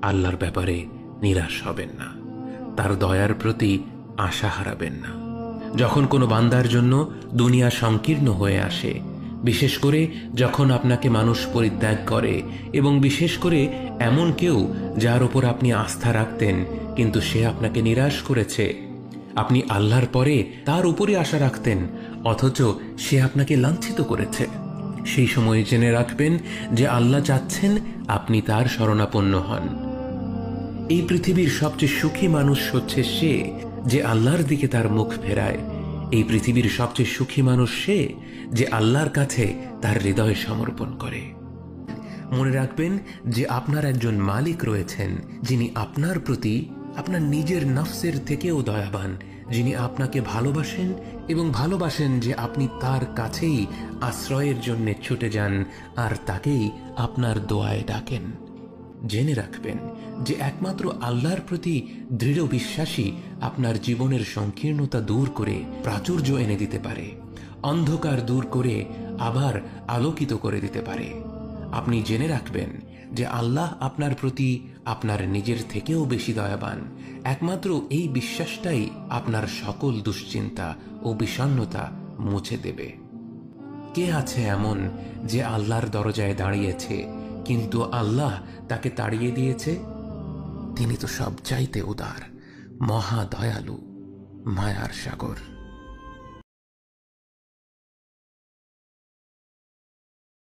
আল্লাহর ব্যাপারে নিরাশ হবেন না, তার দয়ার প্রতি আশা হারাবেন না। যখন কোনো বান্দার জন্য দুনিয়া সংকীর্ণ হয়ে আসে, বিশেষ করে যখন আপনাকে মানুষ পরিত্যাগ করে, এবং বিশেষ করে এমন কেউ যার ওপর আপনি আস্থা রাখতেন কিন্তু সে আপনাকে নিরাশ করেছে, আপনি আল্লাহর পরে তার উপরে আশা রাখতেন অথচ সে আপনাকে লাঞ্ছিত করেছে, সেই সময়ে জেনে রাখবেন যে আল্লাহ চাচ্ছেন আপনি তার শরণাপন্ন হন। এই পৃথিবীর সবচেয়ে সুখী মানুষ হচ্ছে সে যে আল্লাহর দিকে তার মুখ ফেরায়। এই পৃথিবীর সবচেয়ে সুখী মানুষ সে যে আল্লাহর কাছে তার হৃদয় সমর্পণ করে। মনে রাখবেন যে আপনার একজন মালিক রয়েছেন যিনি আপনার প্রতি আপনার নিজের নফসের থেকেও দয়াবান, যিনি আপনাকে ভালোবাসেন এবং ভালোবাসেন যে আপনি তার কাছেই আশ্রয়ের জন্য ছুটে যান আর তাকেই আপনার দোয়ায় ডাকেন। জেনে রাখবেন যে একমাত্র আল্লাহর প্রতি দৃঢ় বিশ্বাসী আপনার জীবনের সংকীর্ণতা দূর করে প্রাচুর্য এনে দিতে পারে, অন্ধকার দূর করে আবার আলোকিত করে দিতে পারে। আপনি জেনে রাখবেন যে আল্লাহ আপনার প্রতি আপনার নিজের থেকেও বেশি দয়াবান। একমাত্র এই বিশ্বাসটাই আপনার সকল দুশ্চিন্তা ও বিষণ্ণতা মুছে দেবে। কে আছে এমন যে আল্লাহর দরজায় দাঁড়িয়েছে কিন্তু আল্লাহ তাকে তাড়িয়ে দিয়েছে? তিনি তো সব চাইতে উদার, মহা দয়ালু, মায়ার সাগর।